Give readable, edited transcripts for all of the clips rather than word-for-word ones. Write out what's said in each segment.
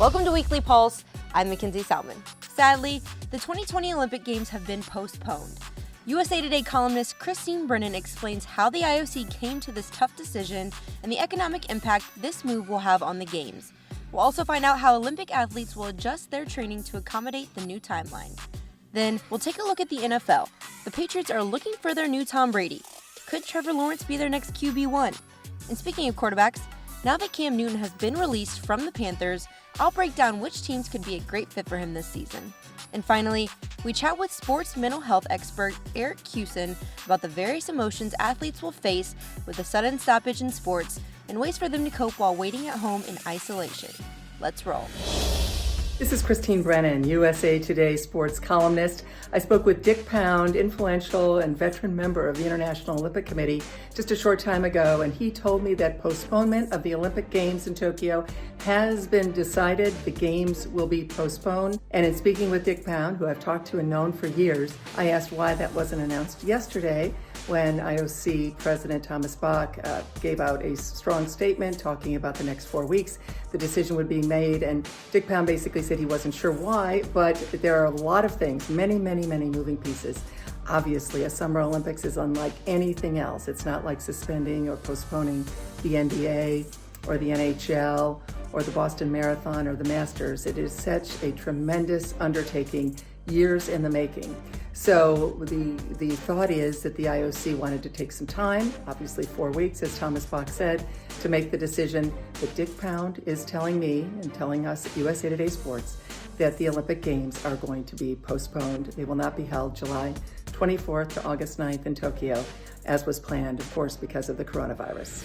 Welcome to Weekly Pulse. I'm Mackenzie Salmon. Sadly, the 2020 Olympic Games have been postponed. USA Today columnist Christine Brennan explains how the IOC came to this tough decision and the economic impact this move will have on the Games. We'll also find out how Olympic athletes will adjust their training to accommodate the new timeline. Then, we'll take a look at the NFL. The Patriots are looking for their new Tom Brady. Could Trevor Lawrence be their next QB1? And speaking of quarterbacks, now that Cam Newton has been released from the Panthers, I'll break down which teams could be a great fit for him this season. And finally, we chat with sports mental health expert Eric Kussin about the various emotions athletes will face with a sudden stoppage in sports and ways for them to cope while waiting at home in isolation. Let's roll. This is Christine Brennan, USA Today sports columnist. I spoke with Dick Pound, influential and veteran member of the International Olympic Committee, just a short time ago, and he told me that postponement of the Olympic Games in Tokyo has been decided. The Games will be postponed. And in speaking with Dick Pound, who I've talked to and known for years, I asked why that wasn't announced yesterday when IOC President Thomas Bach gave out a strong statement talking about the next 4 weeks. The decision would be made, and Dick Pound basically said he wasn't sure why, but there are a lot of things, many moving pieces. Obviously, a Summer Olympics is unlike anything else. It's not like suspending or postponing the NBA or the NHL or the Boston Marathon or the Masters. It is such a tremendous undertaking, years in the making. So the thought is that the IOC wanted to take some time, obviously 4 weeks, as Thomas Bach said, to make the decision. But Dick Pound is telling me and telling us at USA Today Sports that the Olympic Games are going to be postponed. They will not be held July 24th to August 9th in Tokyo, as was planned, of course, because of the coronavirus.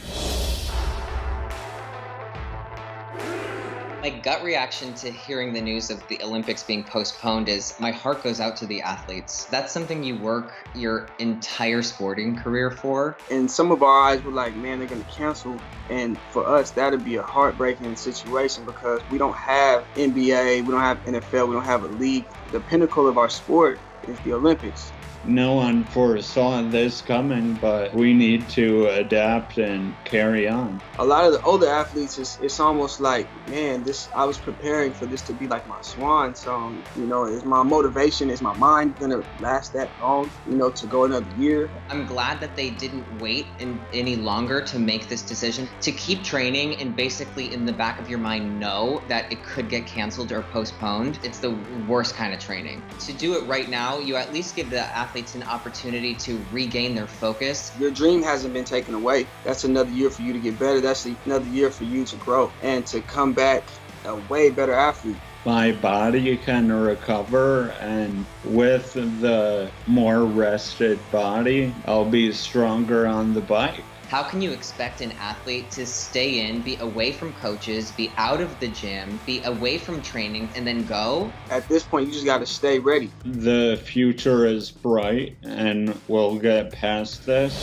My gut reaction to hearing the news of the Olympics being postponed is my heart goes out to the athletes. That's something you work your entire sporting career for. And some of our eyes were like, man, they're going to cancel. And for us, that'd be a heartbreaking situation because we don't have NBA, we don't have NFL, we don't have a league. The pinnacle of our sport is the Olympics. No one foresaw this coming, but we need to adapt and carry on. A lot of the older athletes, it's almost like, man, I was preparing for this to be like my swan song. Is my motivation, is my mind gonna last that long, to go another year? I'm glad that they didn't wait any longer to make this decision, to keep training and basically in the back of your mind know that it could get canceled or postponed. It's the worst kind of training. To do it right now, you at least give the athletes an opportunity to regain their focus. Your dream hasn't been taken away. That's another year for you to get better. That's another year for you to grow and to come back a way better athlete. My body can recover, and with the more rested body, I'll be stronger on the bike. How can you expect an athlete to stay in, be away from coaches, be out of the gym, be away from training, and then go? At this point, you just got to stay ready. The future is bright, and we'll get past this.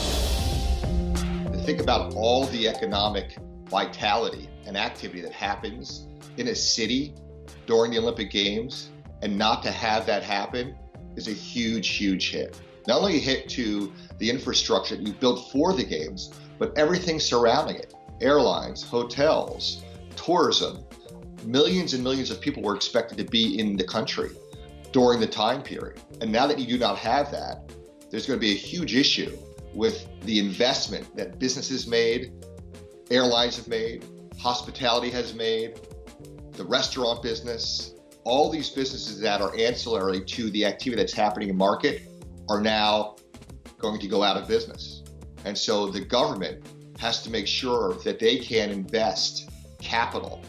Think about all the economic vitality and activity that happens in a city during the Olympic Games, and not to have that happen is a huge hit. Not only a hit to the infrastructure that you built for the games, but everything surrounding it. Airlines, hotels, tourism. Millions and millions of people were expected to be in the country during the time period. And now that you do not have that, there's going to be a huge issue with the investment that businesses made, airlines have made, hospitality has made, the restaurant business. All these businesses that are ancillary to the activity that's happening in market are now going to go out of business. And so the government has to make sure that they can invest capital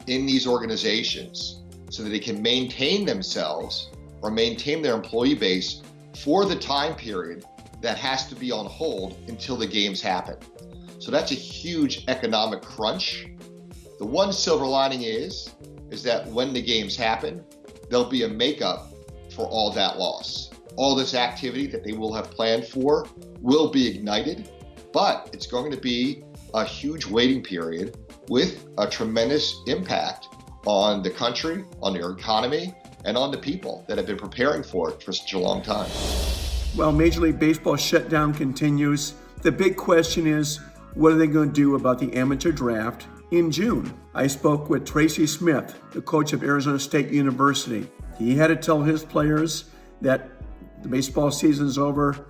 in these organizations so that they can maintain themselves or maintain their employee base for the time period that has to be on hold until the games happen. So that's a huge economic crunch. The one silver lining is that when the games happen, there'll be a makeup for all that loss. All this activity that they will have planned for will be ignited, but it's going to be a huge waiting period with a tremendous impact on the country, on their economy, and on the people that have been preparing for it for such a long time. Well, Major League Baseball shutdown continues. The big question is, what are they going to do about the amateur draft? In June, I spoke with Tracy Smith, the coach of Arizona State University. He had to tell his players that the baseball season is over,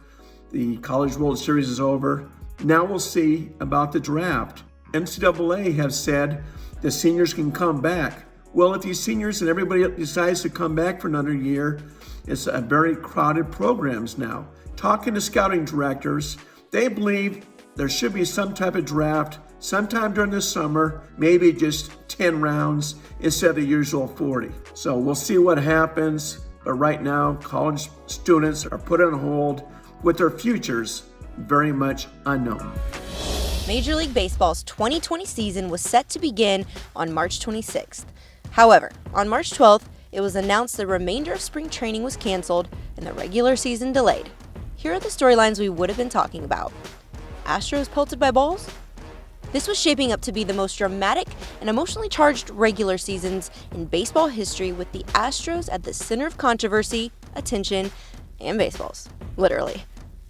the College World Series is over. Now we'll see about the draft. NCAA has said the seniors can come back. Well, if these seniors and everybody decides to come back for another year, it's a very crowded programs now. Talking to scouting directors, they believe there should be some type of draft sometime during the summer, maybe just 10 rounds instead of the usual 40. So we'll see what happens. But right now, college students are put on hold with their futures very much unknown. Major League Baseball's 2020 season was set to begin on March 26th. However, on March 12th, it was announced the remainder of spring training was canceled and the regular season delayed. Here are the storylines we would have been talking about. Astros pelted by balls? This was shaping up to be the most dramatic and emotionally charged regular seasons in baseball history, with the Astros at the center of controversy, attention, and baseballs. Literally.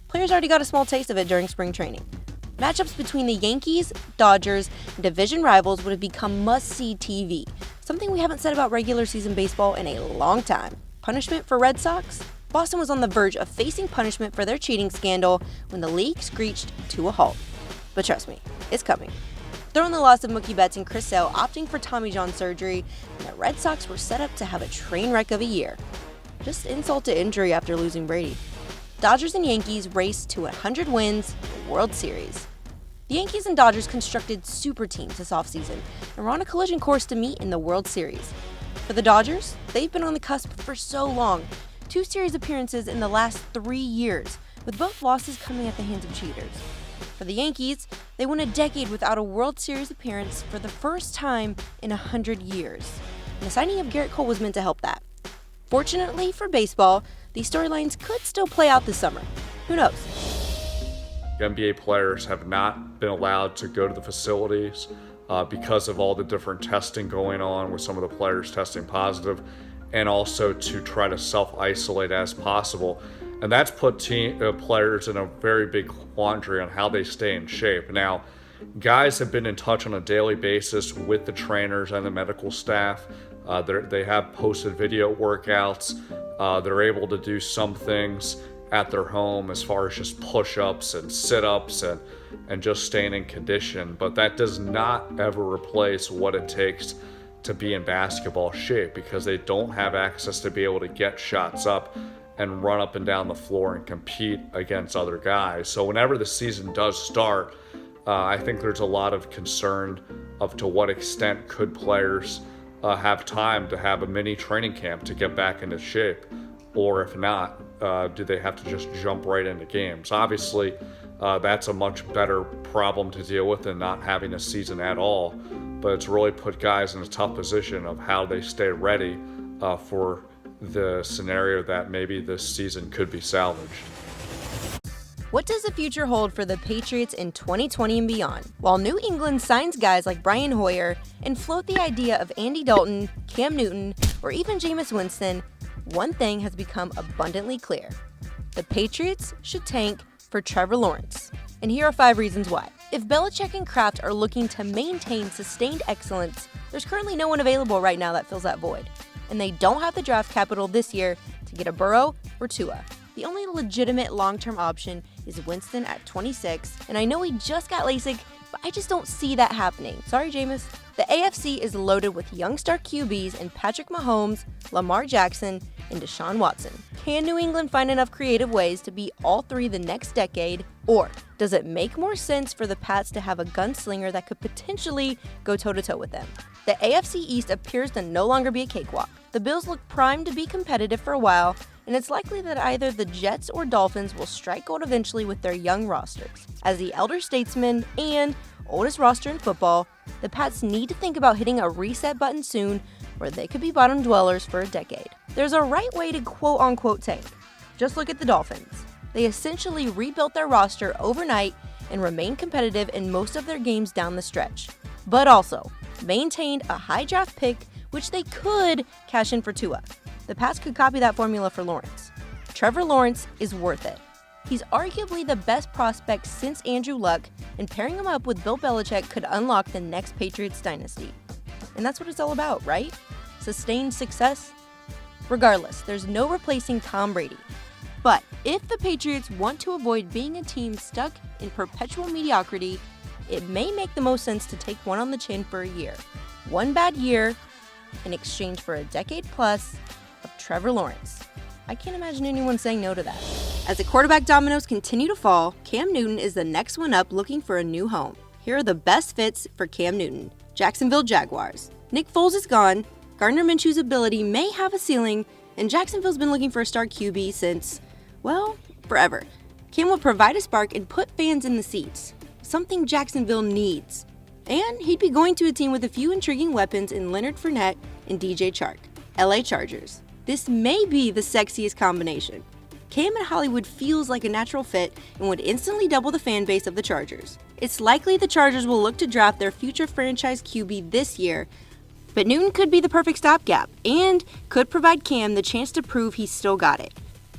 Players already got a small taste of it during spring training. Matchups between the Yankees, Dodgers, and division rivals would have become must-see TV, something we haven't said about regular season baseball in a long time. Punishment for Red Sox? Boston was on the verge of facing punishment for their cheating scandal when the league screeched to a halt. But trust me, it's coming. Throw in the loss of Mookie Betts and Chris Sale opting for Tommy John surgery, and the Red Sox were set up to have a train wreck of a year. Just insult to injury after losing Brady. Dodgers and Yankees raced to 100 wins, the World Series. The Yankees and Dodgers constructed super teams this offseason and were on a collision course to meet in the World Series. For the Dodgers, they've been on the cusp for so long. 2 series appearances in the last 3 years, with both losses coming at the hands of cheaters. For the Yankees, they went a decade without a World Series appearance for the first time in 100 years. And the signing of Garrett Cole was meant to help that. Fortunately for baseball, these storylines could still play out this summer. Who knows? NBA players have not been allowed to go to the facilities because of all the different testing going on, with some of the players testing positive, and also to try to self-isolate as possible. And that's put players in a very big quandary on how they stay in shape. Now, guys have been in touch on a daily basis with the trainers and the medical staff. They have posted video workouts. They're able to do some things at their home as far as just push-ups and sit-ups and just staying in condition. But that does not ever replace what it takes to be in basketball shape, because they don't have access to be able to get shots up and run up and down the floor and compete against other guys. So whenever the season does start, I think there's a lot of concern of to what extent could players have time to have a mini training camp to get back into shape, or if not, do they have to just jump right into games? Obviously, that's a much better problem to deal with than not having a season at all, but it's really put guys in a tough position of how they stay ready for the scenario that maybe this season could be salvaged. What does the future hold for the Patriots in 2020 and beyond? While New England signs guys like Brian Hoyer and float the idea of Andy Dalton, Cam Newton, or even Jameis Winston, one thing has become abundantly clear. The Patriots should tank for Trevor Lawrence. And here are 5 reasons why. If Belichick and Kraft are looking to maintain sustained excellence, there's currently no one available right now that fills that void. And they don't have the draft capital this year to get a Burrow or Tua. The only legitimate long-term option is Winston at 26, and I know he just got LASIK, but I just don't see that happening. Sorry, Jameis. The AFC is loaded with young star QBs in Patrick Mahomes, Lamar Jackson, and Deshaun Watson. Can New England find enough creative ways to beat all 3 the next decade? Or does it make more sense for the Pats to have a gunslinger that could potentially go toe-to-toe with them? The AFC East appears to no longer be a cakewalk. The Bills look primed to be competitive for a while, and it's likely that either the Jets or Dolphins will strike gold eventually with their young rosters. As the elder statesman and oldest roster in football, the Pats need to think about hitting a reset button soon, or they could be bottom dwellers for a decade. There's a right way to quote-unquote tank. Just look at the Dolphins. They essentially rebuilt their roster overnight and remained competitive in most of their games down the stretch, but also maintained a high draft pick, which they could cash in for Tua. The Pats could copy that formula for Lawrence. Trevor Lawrence is worth it. He's arguably the best prospect since Andrew Luck, and pairing him up with Bill Belichick could unlock the next Patriots dynasty. And that's what it's all about, right? Sustained success? Regardless, there's no replacing Tom Brady. But if the Patriots want to avoid being a team stuck in perpetual mediocrity, it may make the most sense to take one on the chin for a year. One bad year in exchange for a decade plus of Trevor Lawrence. I can't imagine anyone saying no to that. As the quarterback dominoes continue to fall, Cam Newton is the next one up looking for a new home. Here are the best fits for Cam Newton. Jacksonville Jaguars. Nick Foles is gone, Gardner Minshew's ability may have a ceiling, and Jacksonville's been looking for a star QB since, well, forever. Cam will provide a spark and put fans in the seats, something Jacksonville needs. And he'd be going to a team with a few intriguing weapons in Leonard Fournette and DJ Chark. LA Chargers. This may be the sexiest combination. Cam in Hollywood feels like a natural fit and would instantly double the fan base of the Chargers. It's likely the Chargers will look to draft their future franchise QB this year, but Newton could be the perfect stopgap and could provide Cam the chance to prove he's still got it.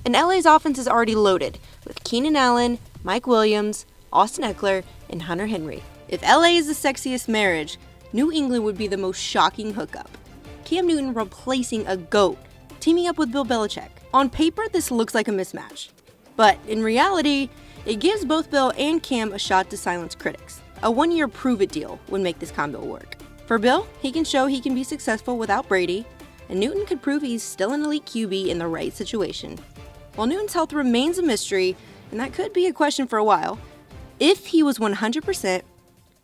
And LA's offense is already loaded with Keenan Allen, Mike Williams, Austin Eckler, and Hunter Henry. If LA is the sexiest marriage, New England would be the most shocking hookup. Cam Newton replacing a GOAT, teaming up with Bill Belichick. On paper, this looks like a mismatch. But in reality, it gives both Bill and Cam a shot to silence critics. A one-year prove-it deal would make this combo work. For Bill, he can show he can be successful without Brady, and Newton could prove he's still an elite QB in the right situation. While Newton's health remains a mystery, and that could be a question for a while, if he was 100%,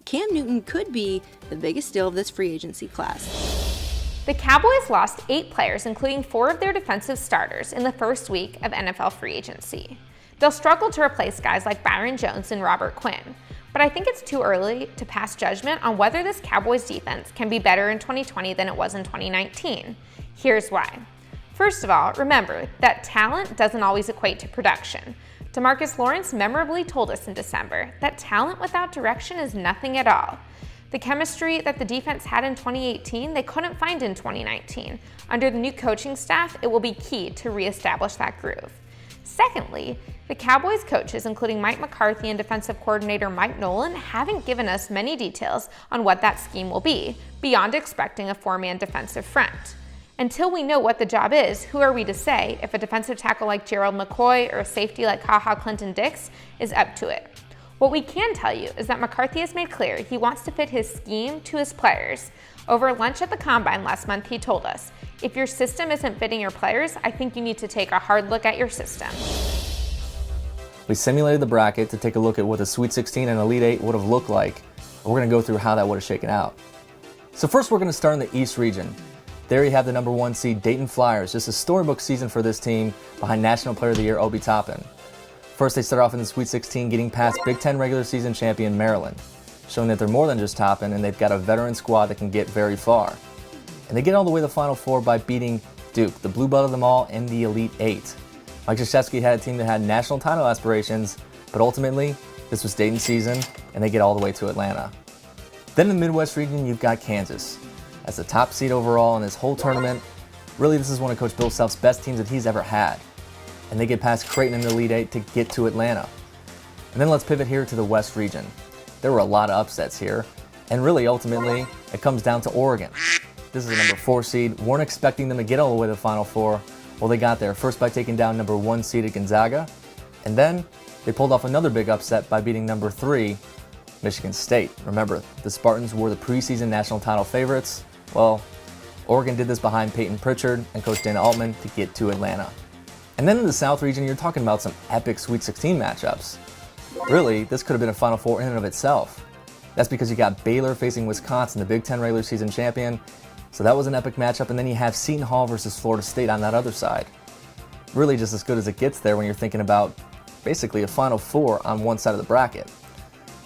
Cam Newton could be the biggest steal of this free agency class. The Cowboys lost 8 players, including 4 of their defensive starters, in the first week of NFL free agency. They'll struggle to replace guys like Byron Jones and Robert Quinn, but I think it's too early to pass judgment on whether this Cowboys defense can be better in 2020 than it was in 2019. Here's why. First of all, remember that talent doesn't always equate to production. DeMarcus Lawrence memorably told us in December that talent without direction is nothing at all. The chemistry that the defense had in 2018, they couldn't find in 2019. Under the new coaching staff, it will be key to reestablish that groove. Secondly, the Cowboys coaches, including Mike McCarthy and defensive coordinator Mike Nolan, haven't given us many details on what that scheme will be, beyond expecting a 4-man defensive front. Until we know what the job is, who are we to say if a defensive tackle like Gerald McCoy or a safety like HaHa Clinton-Dix is up to it? What we can tell you is that McCarthy has made clear he wants to fit his scheme to his players. Over lunch at the Combine last month, he told us, if your system isn't fitting your players, I think you need to take a hard look at your system. We simulated the bracket to take a look at what the Sweet 16 and Elite 8 would have looked like. We're going to go through how that would have shaken out. So first we're going to start in the East region. There you have the number 1 seed Dayton Flyers, just a storybook season for this team behind National Player of the Year Obi Toppin. First they start off in the Sweet 16 getting past Big Ten regular season champion Maryland, showing that they're more than just Toppin and they've got a veteran squad that can get very far. And they get all the way to the Final Four by beating Duke, the blue blood of them all, in the Elite 8. Mike Krzyzewski had a team that had national title aspirations, but ultimately this was Dayton's season and they get all the way to Atlanta. Then in the Midwest region you've got Kansas. As the top seed overall in this whole tournament, really this is one of Coach Bill Self's best teams that he's ever had. And they get past Creighton in the Elite 8 to get to Atlanta. And then let's pivot here to the West region. There were a lot of upsets here, and really ultimately it comes down to Oregon. This is the number 4 seed. Weren't expecting them to get all the way to the Final Four. Well, they got there, first by taking down number 1 seeded Gonzaga, and then they pulled off another big upset by beating number 3 Michigan State. Remember, the Spartans were the preseason national title favorites. Well, Oregon did this behind Peyton Pritchard and Coach Dana Altman to get to Atlanta. And then in the South region, you're talking about some epic Sweet 16 matchups. Really, this could have been a Final Four in and of itself. That's because you got Baylor facing Wisconsin, the Big Ten regular season champion. So that was an epic matchup, and then you have Seton Hall versus Florida State on that other side. Really just as good as it gets there when you're thinking about basically a Final Four on one side of the bracket.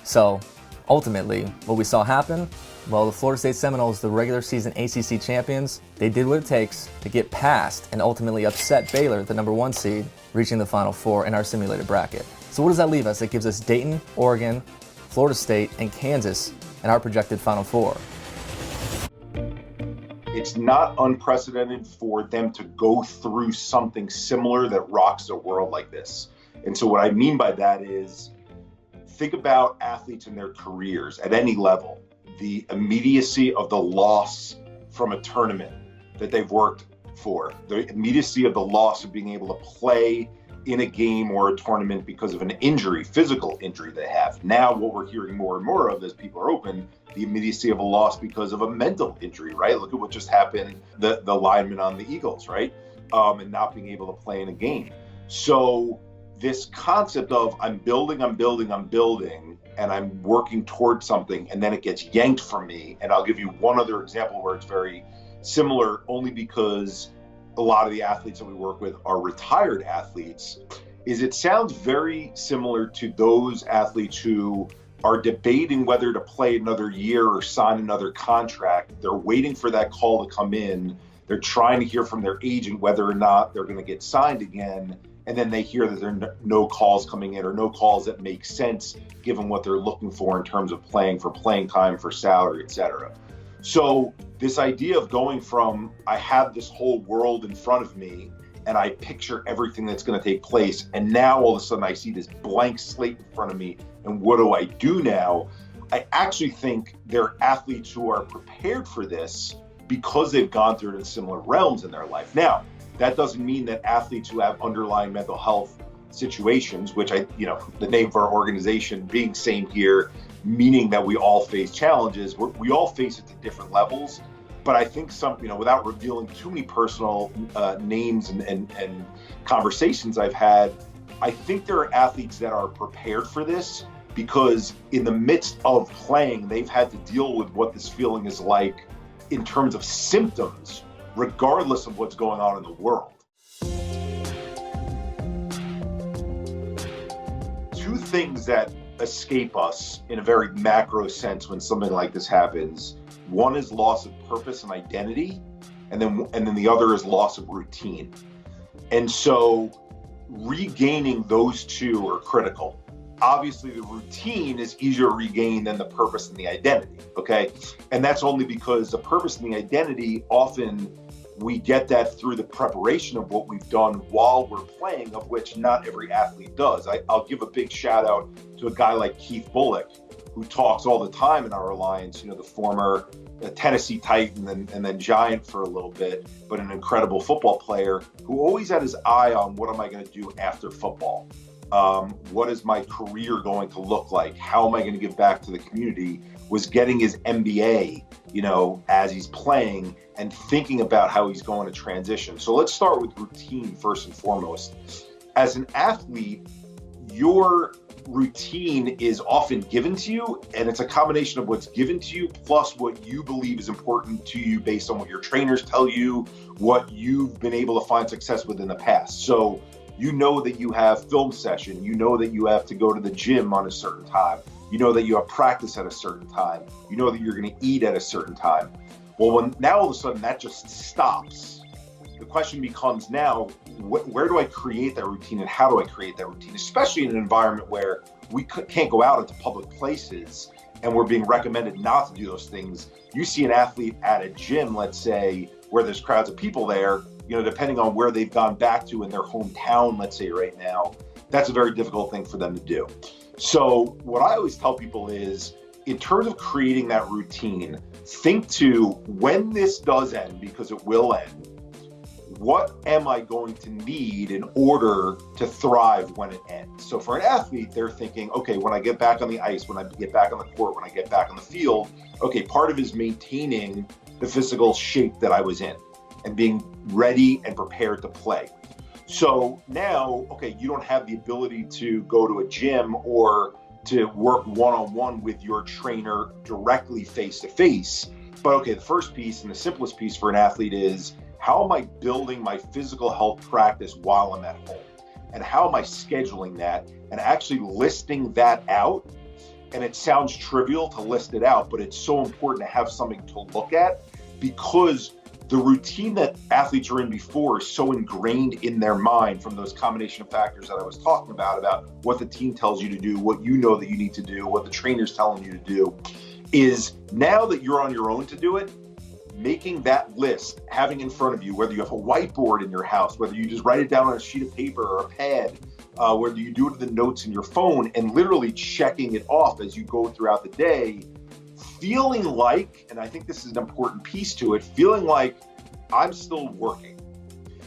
So ultimately, what we saw happen, well, the Florida State Seminoles, the regular season ACC champions, they did what it takes to get past and ultimately upset Baylor, the number 1 seed, reaching the Final Four in our simulated bracket. So what does that leave us? It gives us Dayton, Oregon, Florida State, and Kansas in our projected Final Four. It's not unprecedented for them to go through something similar that rocks a world like this. And so what I mean by that is, think about athletes in their careers at any level, the immediacy of the loss from a tournament that they've worked for, the immediacy of the loss of being able to play in a game or a tournament because of an injury, physical injury they have. Now what we're hearing more and more of as people are open, the immediacy of a loss because of a mental injury, right? Look at what just happened, the lineman on the Eagles, right? And not being able to play in a game. So this concept of I'm building, and I'm working towards something, and then it gets yanked from me. And I'll give you one other example where it's very similar, only because a lot of the athletes that we work with are retired athletes, is it sounds very similar to those athletes who are debating whether to play another year or sign another contract. They're waiting for that call to come in. They're trying to hear from their agent whether or not they're going to get signed again. And then they hear that there are no calls coming in, or no calls that make sense given what they're looking for in terms of playing time, for salary, etc. So this idea of going from, I have this whole world in front of me and I picture everything that's going to take place, and now all of a sudden I see this blank slate in front of me, and what do I do now? I actually think there are athletes who are prepared for this because they've gone through it in similar realms in their life. Now, that doesn't mean that athletes who have underlying mental health situations, which the name of our organization being Same Here, meaning that we all face challenges, we all face it to different levels. But I think without revealing too many personal names and conversations I've had, I think there are athletes that are prepared for this because in the midst of playing, they've had to deal with what this feeling is like in terms of symptoms, regardless of what's going on in the world. Two things that escape us in a very macro sense when something like this happens. One is loss of purpose and identity, and then the other is loss of routine. And so regaining those two are critical. Obviously, the routine is easier to regain than the purpose and the identity, okay? And that's only because the purpose and the identity, often we get that through the preparation of what we've done while we're playing, of which not every athlete does. I'll give a big shout out to a guy like Keith Bullock, who talks all the time in our alliance, the former Tennessee Titan and then Giant for a little bit, but an incredible football player who always had his eye on what am I going to do after football? What is my career going to look like? How am I going to give back to the community? Was getting his MBA, as he's playing and thinking about how he's going to transition. So let's start with routine first and foremost. As an athlete, your routine is often given to you, and it's a combination of what's given to you plus what you believe is important to you based on what your trainers tell you, what you've been able to find success with in the past. So you know that you have film session, you know that you have to go to the gym on a certain time, you know that you have practice at a certain time, you know that you're going to eat at a certain time. Well, now all of a sudden that just stops. The question becomes now, where do I create that routine and how do I create that routine? Especially in an environment where we can't go out into public places and we're being recommended not to do those things. You see an athlete at a gym, let's say, where there's crowds of people there, depending on where they've gone back to in their hometown, let's say right now, that's a very difficult thing for them to do. So what I always tell people is, in terms of creating that routine, think to when this does end, because it will end, what am I going to need in order to thrive when it ends? So for an athlete, they're thinking, okay, when I get back on the ice, when I get back on the court, when I get back on the field, okay, part of it is maintaining the physical shape that I was in and being ready and prepared to play. So now, okay, you don't have the ability to go to a gym or to work one-on-one with your trainer directly face-to-face. But okay, the first piece and the simplest piece for an athlete is, how am I building my physical health practice while I'm at home? And how am I scheduling that and actually listing that out? And it sounds trivial to list it out, but it's so important to have something to look at, because the routine that athletes are in before is so ingrained in their mind from those combination of factors that I was talking about what the team tells you to do, what you know that you need to do, what the trainer's telling you to do, is now that you're on your own to do it, making that list, having in front of you, whether you have a whiteboard in your house, whether you just write it down on a sheet of paper or a pad, whether you do it in the notes in your phone and literally checking it off as you go throughout the day, feeling like, and I think this is an important piece to it, feeling like I'm still working.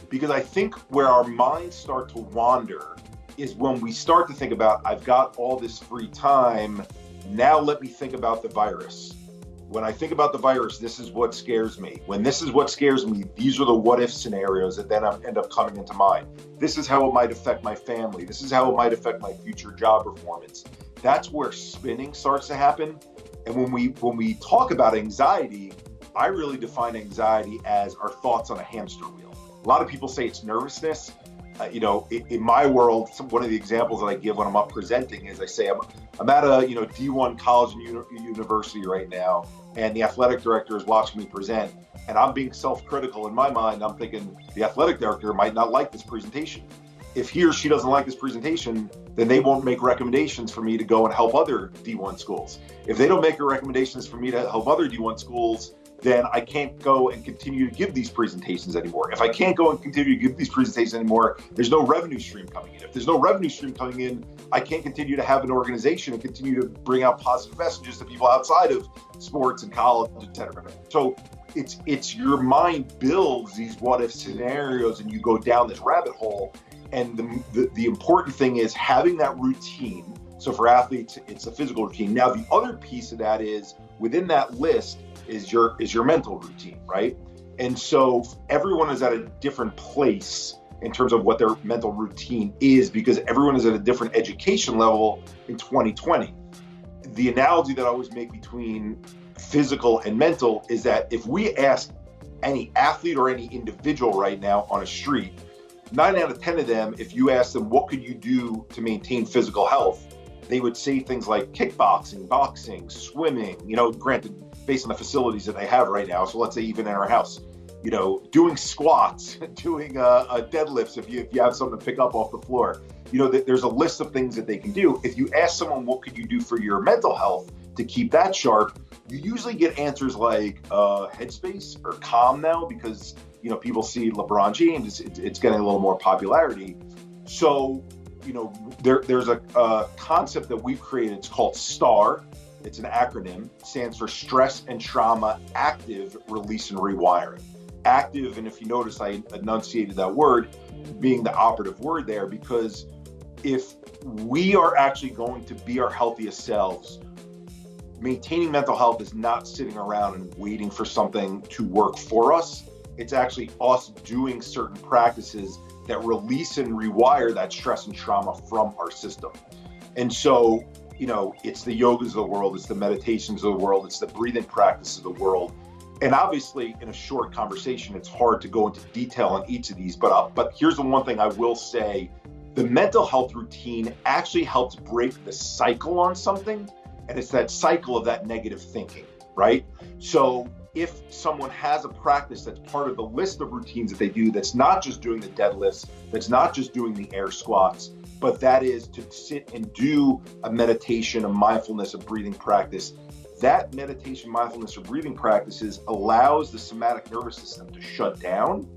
Because I think where our minds start to wander is when we start to think about, I've got all this free time, now let me think about the virus. When I think about the virus, this is what scares me. When this is what scares me, these are the what if scenarios that then end up coming into mind. This is how it might affect my family. This is how it might affect my future job performance. That's where spinning starts to happen. And when we talk about anxiety, I really define anxiety as our thoughts on a hamster wheel. A lot of people say it's nervousness. In my world, one of the examples that I give when I'm up presenting is I say I'm at a D1 college and university right now, and the athletic director is watching me present, and I'm being self-critical in my mind. I'm thinking the athletic director might not like this presentation. If he or she doesn't like this presentation, then they won't make recommendations for me to go and help other D1 schools. If they don't make recommendations for me to help other D1 schools, then I can't go and continue to give these presentations anymore. If I can't go and continue to give these presentations anymore, there's no revenue stream coming in. If there's no revenue stream coming in, I can't continue to have an organization and continue to bring out positive messages to people outside of sports and college, et cetera. So it's your mind builds these what if scenarios and you go down this rabbit hole. And the important thing is having that routine. So for athletes, it's a physical routine. Now, the other piece of that is within that list is your mental routine, right? And so everyone is at a different place in terms of what their mental routine is because everyone is at a different education level in 2020. The analogy that I always make between physical and mental is that if we ask any athlete or any individual right now on a street, 9 out of 10 of them, if you ask them, what could you do to maintain physical health? They would say things like kickboxing, boxing, swimming, granted, based on the facilities that they have right now. So let's say even in our house, doing squats, doing deadlifts if you have something to pick up off the floor. There's a list of things that they can do. If you ask someone, what could you do for your mental health to keep that sharp? You usually get answers like Headspace or Calm now because people see LeBron James, it's getting a little more popularity. So, there's a concept that we've created. It's called STAR. It's an acronym. It stands for Stress and Trauma Active Release and Rewiring. Active, and if you notice, I enunciated that word being the operative word there, because if we are actually going to be our healthiest selves, maintaining mental health is not sitting around and waiting for something to work for us. It's actually us doing certain practices that release and rewire that stress and trauma from our system. And so, it's the yogas of the world, it's the meditations of the world, it's the breathing practices of the world. And obviously, in a short conversation, it's hard to go into detail on each of these. But here's the one thing I will say. The mental health routine actually helps break the cycle on something. And it's that cycle of that negative thinking, right? So if someone has a practice that's part of the list of routines that they do, that's not just doing the deadlifts, that's not just doing the air squats, but that is to sit and do a meditation, a mindfulness, a breathing practice. That meditation, mindfulness, or breathing practices allows the somatic nervous system to shut down,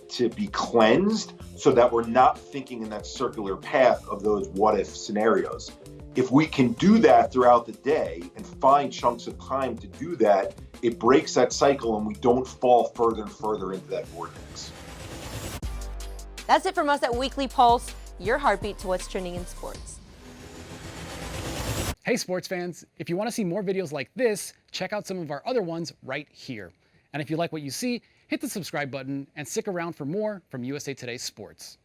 to be cleansed, so that we're not thinking in that circular path of those what if scenarios. If we can do that throughout the day and find chunks of time to do that, it breaks that cycle and we don't fall further and further into that vortex. That's it from us at Weekly Pulse, your heartbeat to what's trending in sports. Hey sports fans, if you want to see more videos like this, check out some of our other ones right here. And if you like what you see, hit the subscribe button and stick around for more from USA Today Sports.